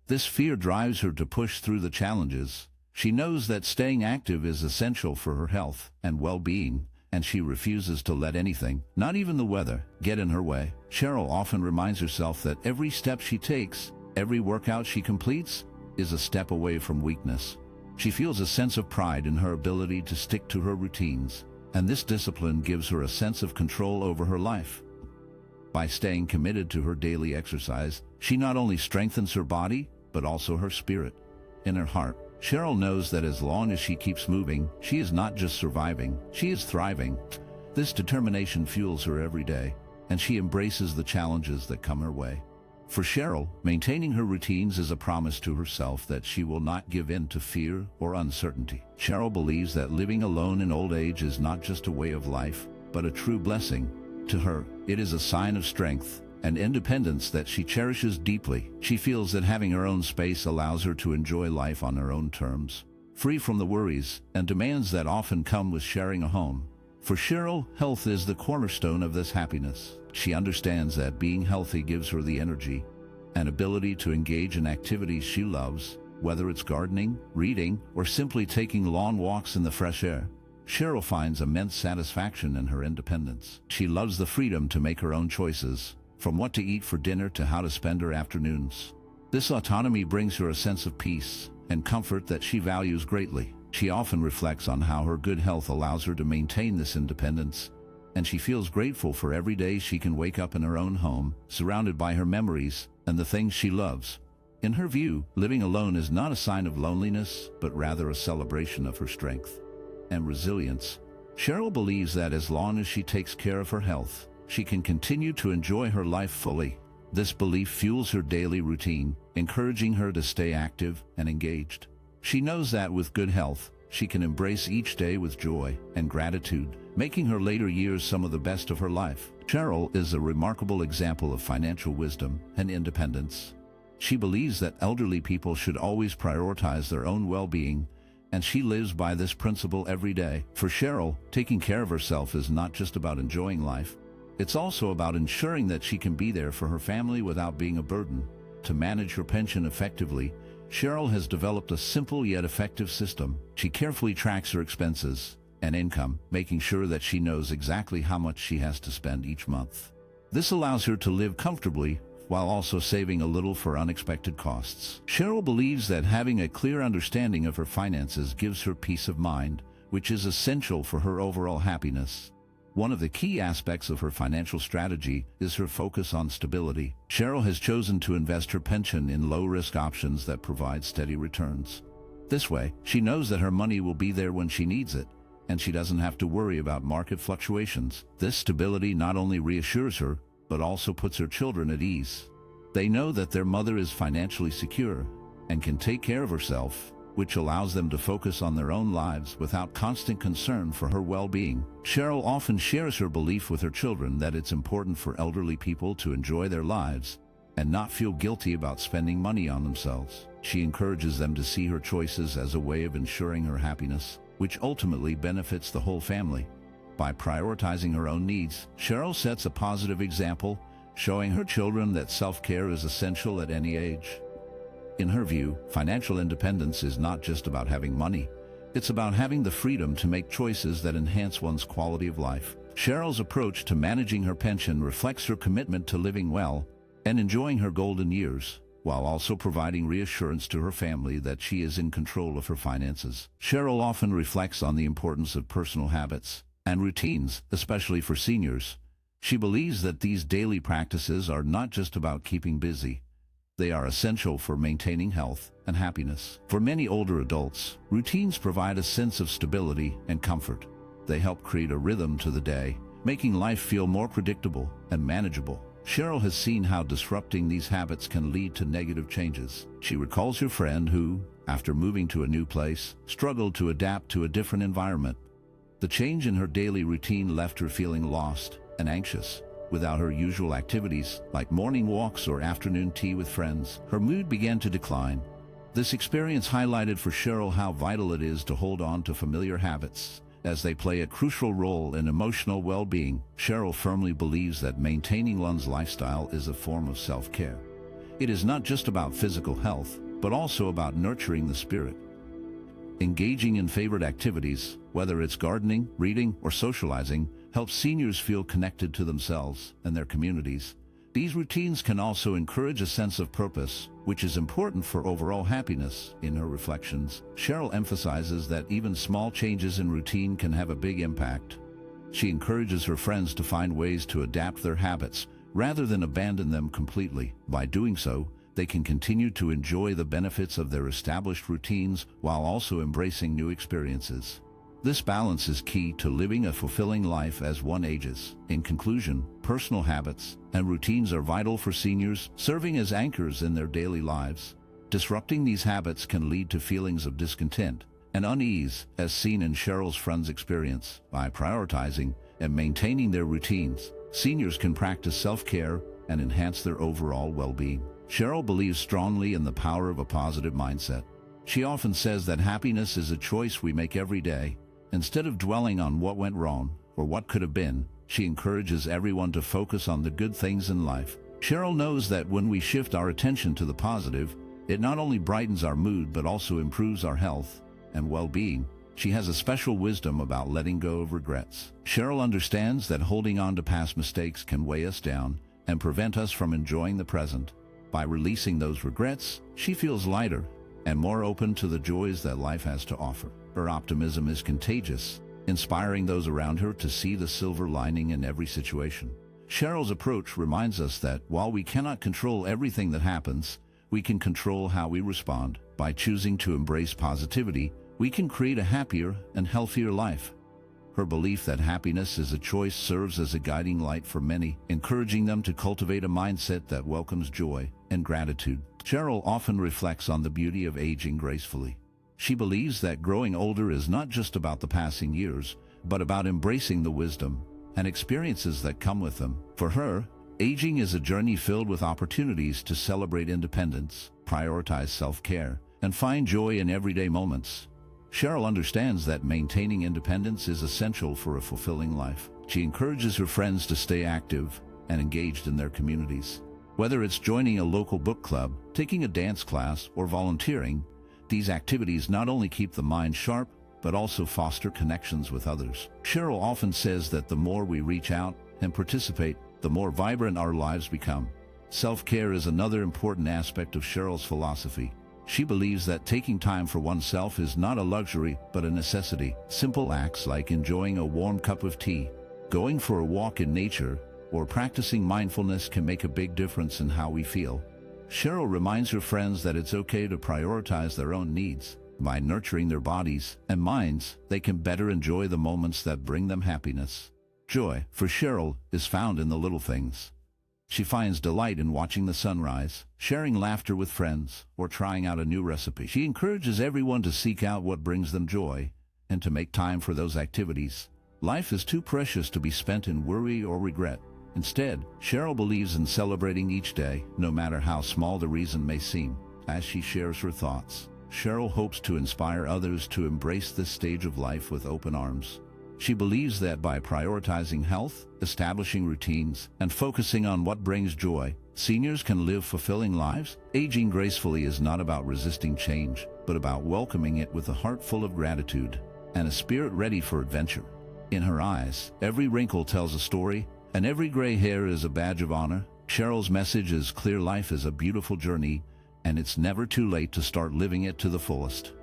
This fear drives her to push through the challenges. She knows that staying active is essential for her health and well-being, and she refuses to let anything, not even the weather, get in her way. Cheryl often reminds herself that every step she takes, every workout she completes, is a step away from weakness. She feels a sense of pride in her ability to stick to her routines, and this discipline gives her a sense of control over her life. By staying committed to her daily exercise, she not only strengthens her body, but also her spirit. In her heart, Cheryl knows that as long as she keeps moving, she is not just surviving, she is thriving. This determination fuels her every day, and she embraces the challenges that come her way. For Cheryl, maintaining her routines is a promise to herself that she will not give in to fear or uncertainty. Cheryl believes that living alone in old age is not just a way of life, but a true blessing. To her, it is a sign of strength and independence that she cherishes deeply. She feels that having her own space allows her to enjoy life on her own terms, free from the worries and demands that often come with sharing a home. For Cheryl, health is the cornerstone of this happiness. She understands that being healthy gives her the energy and ability to engage in activities she loves, whether it's gardening, reading, or simply taking long walks in the fresh air. Cheryl finds immense satisfaction in her independence. She loves the freedom to make her own choices, from what to eat for dinner to how to spend her afternoons. This autonomy brings her a sense of peace and comfort that she values greatly. She often reflects on how her good health allows her to maintain this independence, and she feels grateful for every day she can wake up in her own home, surrounded by her memories and the things she loves. In her view, living alone is not a sign of loneliness, but rather a celebration of her strength and resilience. Cheryl believes that as long as she takes care of her health, she can continue to enjoy her life fully. This belief fuels her daily routine, encouraging her to stay active and engaged. She knows that with good health, she can embrace each day with joy and gratitude, making her later years some of the best of her life. Cheryl is a remarkable example of financial wisdom and independence. She believes that elderly people should always prioritize their own well-being, and she lives by this principle every day. For Cheryl, taking care of herself is not just about enjoying life. It's also about ensuring that she can be there for her family without being a burden. To manage her pension effectively, Cheryl has developed a simple yet effective system. She carefully tracks her expenses and income, making sure that she knows exactly how much she has to spend each month. This allows her to live comfortably while also saving a little for unexpected costs. Cheryl believes that having a clear understanding of her finances gives her peace of mind, which is essential for her overall happiness. One of the key aspects of her financial strategy is her focus on stability. Cheryl has chosen to invest her pension in low-risk options that provide steady returns. This way, she knows that her money will be there when she needs it, and she doesn't have to worry about market fluctuations. This stability not only reassures her, but also puts her children at ease. They know that their mother is financially secure and can take care of herself, which allows them to focus on their own lives without constant concern for her well-being. Cheryl often shares her belief with her children that it's important for elderly people to enjoy their lives and not feel guilty about spending money on themselves. She encourages them to see her choices as a way of ensuring her happiness, which ultimately benefits the whole family. By prioritizing her own needs, Cheryl sets a positive example, showing her children that self-care is essential at any age. In her view, financial independence is not just about having money. It's about having the freedom to make choices that enhance one's quality of life. Cheryl's approach to managing her pension reflects her commitment to living well and enjoying her golden years, while also providing reassurance to her family that she is in control of her finances. Cheryl often reflects on the importance of personal habits and routines, especially for seniors. She believes that these daily practices are not just about keeping busy. They are essential for maintaining health and happiness. For many older adults, routines provide a sense of stability and comfort. They help create a rhythm to the day, making life feel more predictable and manageable. Cheryl has seen how disrupting these habits can lead to negative changes. She recalls her friend who, after moving to a new place, struggled to adapt to a different environment. The change in her daily routine left her feeling lost and anxious. Without her usual activities, like morning walks or afternoon tea with friends, her mood began to decline. This experience highlighted for Cheryl how vital it is to hold on to familiar habits, as they play a crucial role in emotional well-being. Cheryl firmly believes that maintaining one's lifestyle is a form of self-care. It is not just about physical health, but also about nurturing the spirit. Engaging in favorite activities, whether it's gardening, reading, or socializing, helps seniors feel connected to themselves and their communities. These routines can also encourage a sense of purpose, which is important for overall happiness. In her reflections, Cheryl emphasizes that even small changes in routine can have a big impact. She encourages her friends to find ways to adapt their habits rather than abandon them completely. By doing so, they can continue to enjoy the benefits of their established routines while also embracing new experiences. This balance is key to living a fulfilling life as one ages. In conclusion, personal habits and routines are vital for seniors, serving as anchors in their daily lives. Disrupting these habits can lead to feelings of discontent and unease, as seen in Cheryl's friend's experience. By prioritizing and maintaining their routines, seniors can practice self-care and enhance their overall well-being. Cheryl believes strongly in the power of a positive mindset. She often says that happiness is a choice we make every day. Instead of dwelling on what went wrong or what could have been, she encourages everyone to focus on the good things in life. Cheryl knows that when we shift our attention to the positive, it not only brightens our mood but also improves our health and well-being. She has a special wisdom about letting go of regrets. Cheryl understands that holding on to past mistakes can weigh us down and prevent us from enjoying the present. By releasing those regrets, she feels lighter and more open to the joys that life has to offer. Her optimism is contagious, inspiring those around her to see the silver lining in every situation. Cheryl's approach reminds us that while we cannot control everything that happens, we can control how we respond. By choosing to embrace positivity, we can create a happier and healthier life. Her belief that happiness is a choice serves as a guiding light for many, encouraging them to cultivate a mindset that welcomes joy and gratitude. Cheryl often reflects on the beauty of aging gracefully. She believes that growing older is not just about the passing years, but about embracing the wisdom and experiences that come with them. For her, aging is a journey filled with opportunities to celebrate independence, prioritize self-care, and find joy in everyday moments. Cheryl understands that maintaining independence is essential for a fulfilling life. She encourages her friends to stay active and engaged in their communities. Whether it's joining a local book club, taking a dance class, or volunteering, these activities not only keep the mind sharp, but also foster connections with others. Cheryl often says that the more we reach out and participate, the more vibrant our lives become. Self-care is another important aspect of Cheryl's philosophy. She believes that taking time for oneself is not a luxury, but a necessity. Simple acts like enjoying a warm cup of tea, going for a walk in nature, or practicing mindfulness can make a big difference in how we feel. Cheryl reminds her friends that it's okay to prioritize their own needs. By nurturing their bodies and minds, they can better enjoy the moments that bring them happiness. Joy, for Cheryl, is found in the little things. She finds delight in watching the sunrise, sharing laughter with friends, or trying out a new recipe. She encourages everyone to seek out what brings them joy and to make time for those activities. Life is too precious to be spent in worry or regret. Instead, Cheryl believes in celebrating each day, no matter how small the reason may seem. As she shares her thoughts, Cheryl hopes to inspire others to embrace this stage of life with open arms. She believes that by prioritizing health, establishing routines, and focusing on what brings joy, seniors can live fulfilling lives. Aging gracefully is not about resisting change, but about welcoming it with a heart full of gratitude and a spirit ready for adventure. In her eyes, every wrinkle tells a story, and every gray hair is a badge of honor. Cheryl's message is clear: life is a beautiful journey, and it's never too late to start living it to the fullest.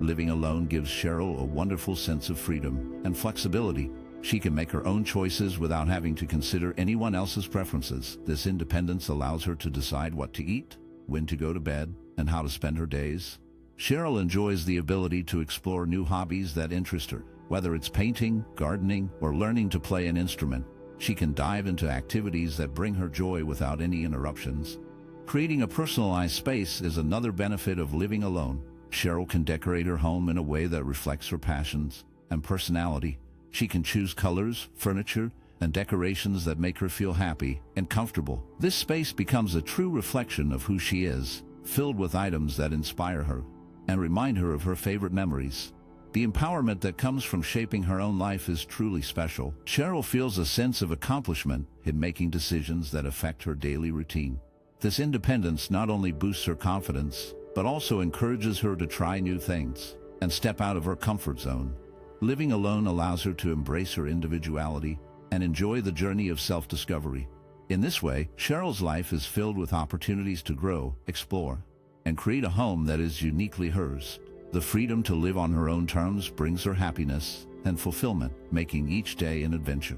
Living alone gives Cheryl a wonderful sense of freedom and flexibility. She can make her own choices without having to consider anyone else's preferences. This independence allows her to decide what to eat, when to go to bed, and how to spend her days. Cheryl enjoys the ability to explore new hobbies that interest her. Whether it's painting, gardening, or learning to play an instrument, she can dive into activities that bring her joy without any interruptions. Creating a personalized space is another benefit of living alone. Cheryl can decorate her home in a way that reflects her passions and personality. She can choose colors, furniture, and decorations that make her feel happy and comfortable. This space becomes a true reflection of who she is, filled with items that inspire her and remind her of her favorite memories. The empowerment that comes from shaping her own life is truly special. Cheryl feels a sense of accomplishment in making decisions that affect her daily routine. This independence not only boosts her confidence, but also encourages her to try new things and step out of her comfort zone. Living alone allows her to embrace her individuality and enjoy the journey of self-discovery. In this way, Cheryl's life is filled with opportunities to grow, explore, and create a home that is uniquely hers. The freedom to live on her own terms brings her happiness and fulfillment, making each day an adventure.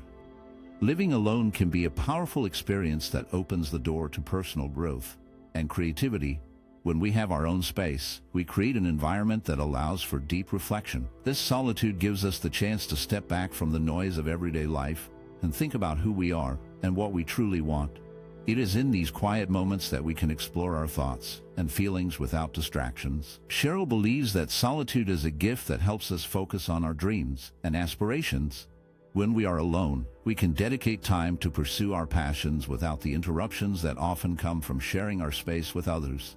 Living alone can be a powerful experience that opens the door to personal growth and creativity. When we have our own space, we create an environment that allows for deep reflection. This solitude gives us the chance to step back from the noise of everyday life and think about who we are and what we truly want. It is in these quiet moments that we can explore our thoughts and feelings without distractions. Cheryl believes that solitude is a gift that helps us focus on our dreams and aspirations. When we are alone, we can dedicate time to pursue our passions without the interruptions that often come from sharing our space with others.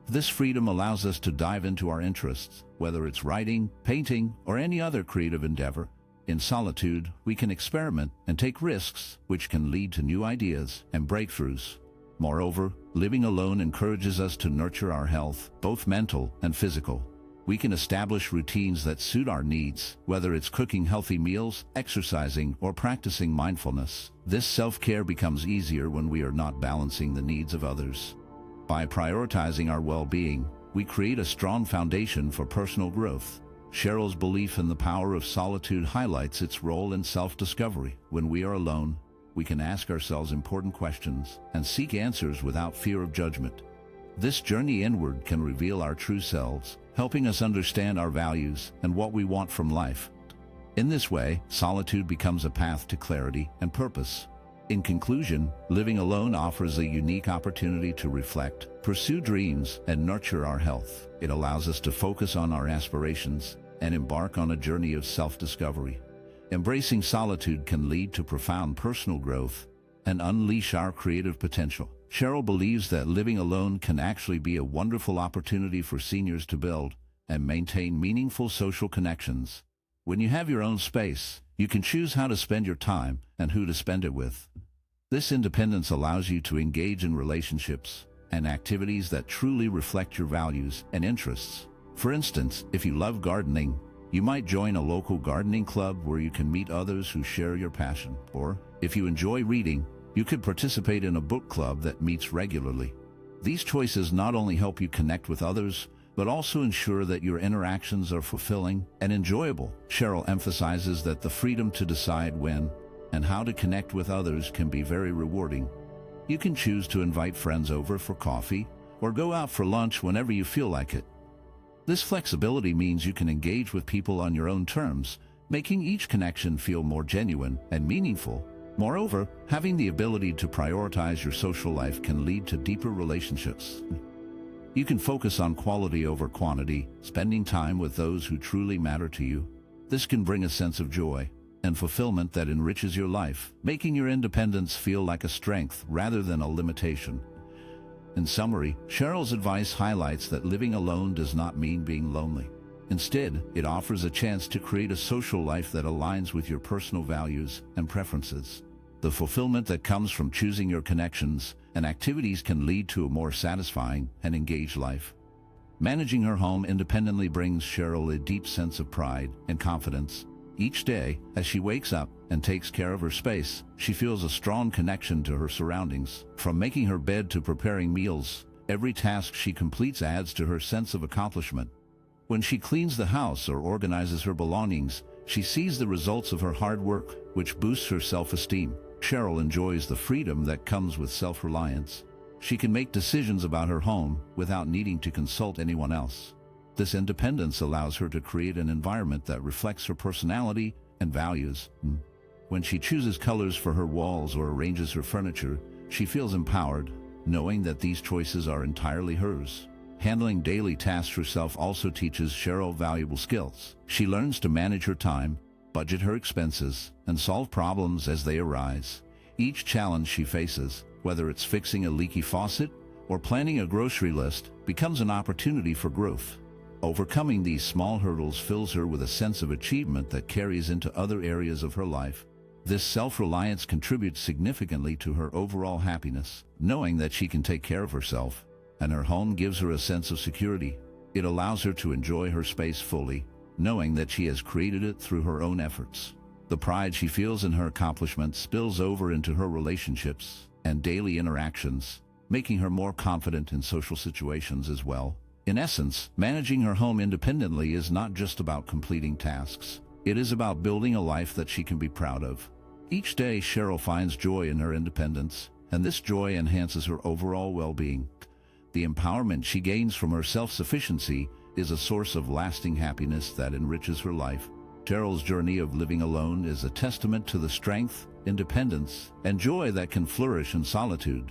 This freedom allows us to dive into our interests, whether it's writing, painting, or any other creative endeavor. In solitude, we can experiment and take risks, which can lead to new ideas and breakthroughs. Moreover, living alone encourages us to nurture our health, both mental and physical. We can establish routines that suit our needs, whether it's cooking healthy meals, exercising, or practicing mindfulness. This self-care becomes easier when we are not balancing the needs of others. By prioritizing our well-being, we create a strong foundation for personal growth. Cheryl's belief in the power of solitude highlights its role in self-discovery. When we are alone, we can ask ourselves important questions and seek answers without fear of judgment. This journey inward can reveal our true selves, helping us understand our values and what we want from life. In this way, solitude becomes a path to clarity and purpose. In conclusion, living alone offers a unique opportunity to reflect, pursue dreams, and nurture our health. It allows us to focus on our aspirations and embark on a journey of self-discovery. Embracing solitude can lead to profound personal growth and unleash our creative potential. Cheryl believes that living alone can actually be a wonderful opportunity for seniors to build and maintain meaningful social connections. When you have your own space, you can choose how to spend your time and who to spend it with. This independence allows you to engage in relationships and activities that truly reflect your values and interests. For instance, if you love gardening, you might join a local gardening club where you can meet others who share your passion. Or, if you enjoy reading, you could participate in a book club that meets regularly. These choices not only help you connect with others, but also ensure that your interactions are fulfilling and enjoyable. Cheryl emphasizes that the freedom to decide when and how to connect with others can be very rewarding. You can choose to invite friends over for coffee or go out for lunch whenever you feel like it. This flexibility means you can engage with people on your own terms, making each connection feel more genuine and meaningful. Moreover, having the ability to prioritize your social life can lead to deeper relationships. You can focus on quality over quantity, spending time with those who truly matter to you. This can bring a sense of joy and fulfillment that enriches your life, making your independence feel like a strength rather than a limitation. In summary, Cheryl's advice highlights that living alone does not mean being lonely. Instead, it offers a chance to create a social life that aligns with your personal values and preferences. The fulfillment that comes from choosing your connections and activities can lead to a more satisfying and engaged life. Managing her home independently brings Cheryl a deep sense of pride and confidence. Each day, as she wakes up and takes care of her space, she feels a strong connection to her surroundings. From making her bed to preparing meals, every task she completes adds to her sense of accomplishment. When she cleans the house or organizes her belongings, she sees the results of her hard work, which boosts her self-esteem. Cheryl enjoys the freedom that comes with self-reliance. She can make decisions about her home without needing to consult anyone else. This independence allows her to create an environment that reflects her personality and values. When she chooses colors for her walls or arranges her furniture, she feels empowered, knowing that these choices are entirely hers. Handling daily tasks herself also teaches Cheryl valuable skills. She learns to manage her time, budget her expenses, and solve problems as they arise. Each challenge she faces, whether it's fixing a leaky faucet or planning a grocery list, becomes an opportunity for growth. Overcoming these small hurdles fills her with a sense of achievement that carries into other areas of her life. This self-reliance contributes significantly to her overall happiness, knowing that she can take care of herself, and her home gives her a sense of security. It allows her to enjoy her space fully, knowing that she has created it through her own efforts. The pride she feels in her accomplishments spills over into her relationships and daily interactions, making her more confident in social situations as well. In essence, managing her home independently is not just about completing tasks. It is about building a life that she can be proud of. Each day, Cheryl finds joy in her independence, and this joy enhances her overall well-being. The empowerment she gains from her self-sufficiency is a source of lasting happiness that enriches her life. Cheryl's journey of living alone is a testament to the strength, independence, and joy that can flourish in solitude.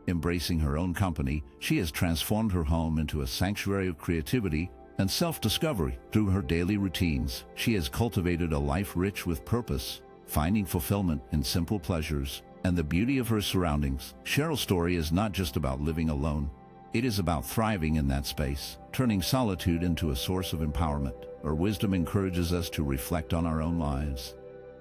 Embracing her own company, she has transformed her home into a sanctuary of creativity and self-discovery. Through her daily routines, she has cultivated a life rich with purpose, finding fulfillment in simple pleasures and the beauty of her surroundings. Cheryl's story is not just about living alone. It is about thriving in that space, turning solitude into a source of empowerment. Her wisdom encourages us to reflect on our own lives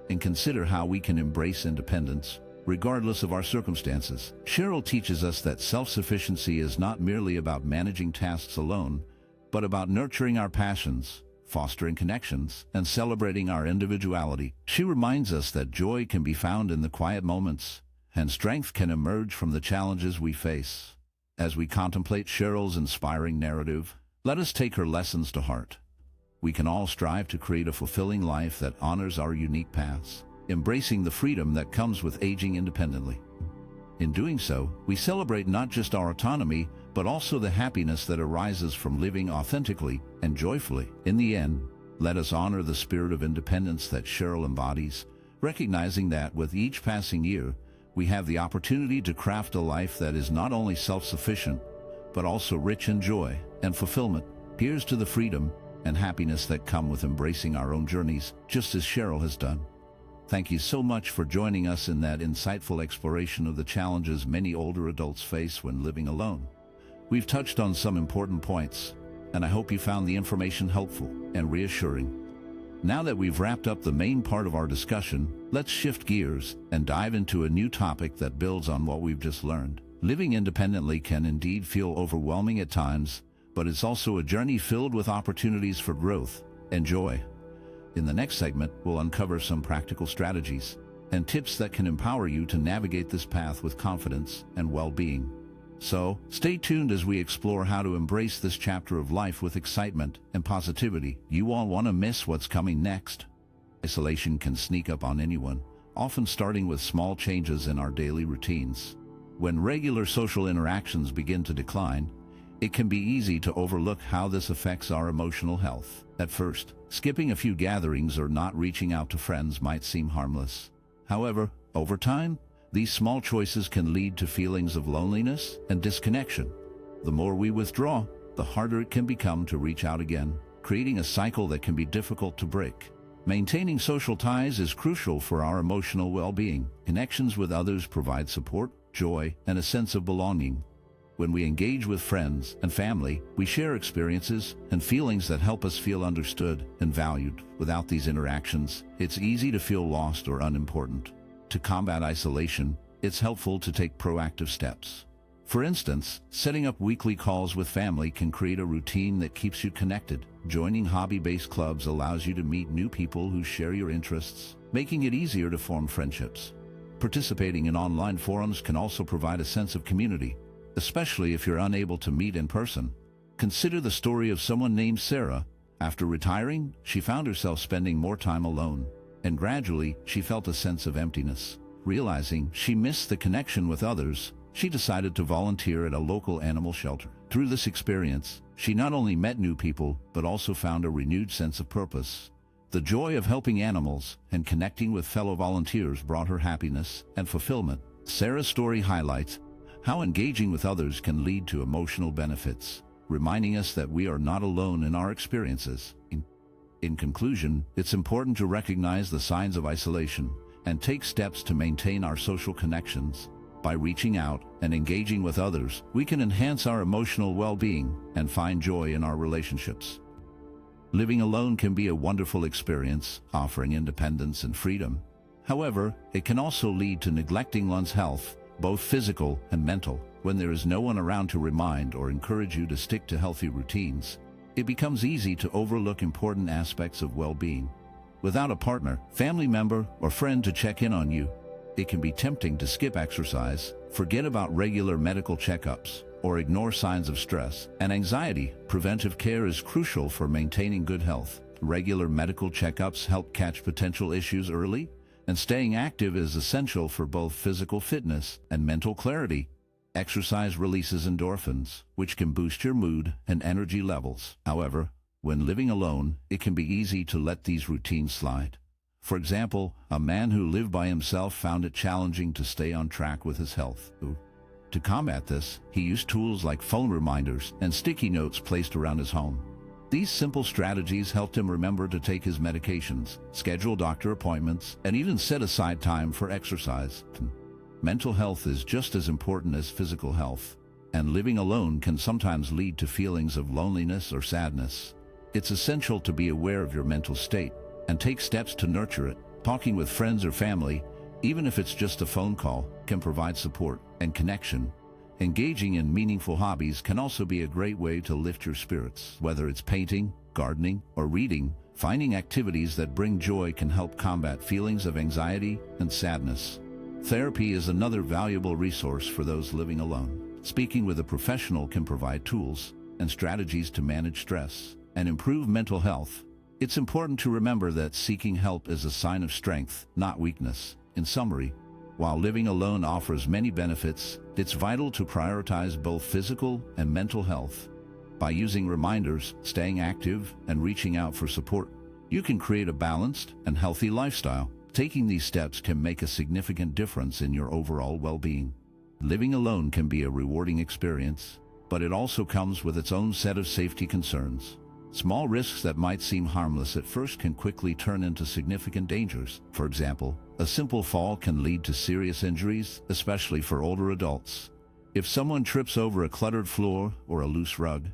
and consider how we can embrace independence, regardless of our circumstances. Cheryl teaches us that self-sufficiency is not merely about managing tasks alone, but about nurturing our passions, fostering connections, and celebrating our individuality. She reminds us that joy can be found in the quiet moments, and strength can emerge from the challenges we face. As we contemplate Cheryl's inspiring narrative, let us take her lessons to heart. We can all strive to create a fulfilling life that honors our unique paths, embracing the freedom that comes with aging independently. In doing so, we celebrate not just our autonomy, but also the happiness that arises from living authentically and joyfully. In the end, let us honor the spirit of independence that Cheryl embodies, recognizing that with each passing year, we have the opportunity to craft a life that is not only self-sufficient, but also rich in joy and fulfillment. Here's to the freedom and happiness that come with embracing our own journeys, just as Cheryl has done. Thank you so much for joining us in that insightful exploration of the challenges many older adults face when living alone. We've touched on some important points, and I hope you found the information helpful and reassuring. Now that we've wrapped up the main part of our discussion, let's shift gears and dive into a new topic that builds on what we've just learned. Living independently can indeed feel overwhelming at times, but it's also a journey filled with opportunities for growth and joy. In the next segment, we'll uncover some practical strategies and tips that can empower you to navigate this path with confidence and well-being. So, stay tuned as we explore how to embrace this chapter of life with excitement and positivity. You won't want to miss what's coming next. Isolation can sneak up on anyone, often starting with small changes in our daily routines. When regular social interactions begin to decline, it can be easy to overlook how this affects our emotional health. At first, skipping a few gatherings or not reaching out to friends might seem harmless. However, over time, these small choices can lead to feelings of loneliness and disconnection. The more we withdraw, the harder it can become to reach out again, creating a cycle that can be difficult to break. Maintaining social ties is crucial for our emotional well-being. Connections with others provide support, joy, and a sense of belonging. When we engage with friends and family, we share experiences and feelings that help us feel understood and valued. Without these interactions, it's easy to feel lost or unimportant. To combat isolation, it's helpful to take proactive steps. For instance, setting up weekly calls with family can create a routine that keeps you connected. Joining hobby-based clubs allows you to meet new people who share your interests, making it easier to form friendships. Participating in online forums can also provide a sense of community, especially if you're unable to meet in person. Consider the story of someone named Sarah. After retiring, she found herself spending more time alone, and gradually she felt a sense of emptiness. Realizing she missed the connection with others, she decided to volunteer at a local animal shelter. Through this experience, she not only met new people, but also found a renewed sense of purpose. The joy of helping animals and connecting with fellow volunteers brought her happiness and fulfillment. Sarah's story highlights how engaging with others can lead to emotional benefits, reminding us that we are not alone in our experiences. In conclusion, it's important to recognize the signs of isolation and take steps to maintain our social connections. By reaching out and engaging with others, we can enhance our emotional well-being and find joy in our relationships. Living alone can be a wonderful experience, offering independence and freedom. However, it can also lead to neglecting one's health, both physical and mental. When there is no one around to remind or encourage you to stick to healthy routines, it becomes easy to overlook important aspects of well-being. Without a partner, family member, or friend to check in on you, it can be tempting to skip exercise, forget about regular medical checkups, or ignore signs of stress and anxiety. Preventive care is crucial for maintaining good health. Regular medical checkups help catch potential issues early, and staying active is essential for both physical fitness and mental clarity. Exercise releases endorphins, which can boost your mood and energy levels. However, when living alone, it can be easy to let these routines slide. For example, a man who lived by himself found it challenging to stay on track with his health. To combat this, he used tools like phone reminders and sticky notes placed around his home. These simple strategies helped him remember to take his medications, schedule doctor appointments, and even set aside time for exercise. Mental health is just as important as physical health, and living alone can sometimes lead to feelings of loneliness or sadness. It's essential to be aware of your mental state and take steps to nurture it. Talking with friends or family, even if it's just a phone call, can provide support and connection. Engaging in meaningful hobbies can also be a great way to lift your spirits. Whether it's painting, gardening, or reading, finding activities that bring joy can help combat feelings of anxiety and sadness. Therapy is another valuable resource for those living alone. Speaking with a professional can provide tools and strategies to manage stress and improve mental health. It's important to remember that seeking help is a sign of strength, not weakness. In summary, while living alone offers many benefits, it's vital to prioritize both physical and mental health. By using reminders, staying active, and reaching out for support, you can create a balanced and healthy lifestyle. Taking these steps can make a significant difference in your overall well-being. Living alone can be a rewarding experience, but it also comes with its own set of safety concerns. Small risks that might seem harmless at first can quickly turn into significant dangers. For example, a simple fall can lead to serious injuries, especially for older adults. If someone trips over a cluttered floor or a loose rug,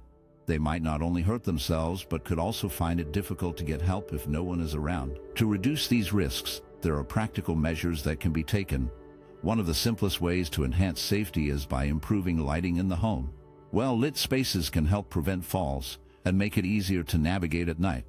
they might not only hurt themselves but could also find it difficult to get help if no one is around. To reduce these risks, there are practical measures that can be taken. One of the simplest ways to enhance safety is by improving lighting in the home. Well-lit spaces can help prevent falls and make it easier to navigate at night.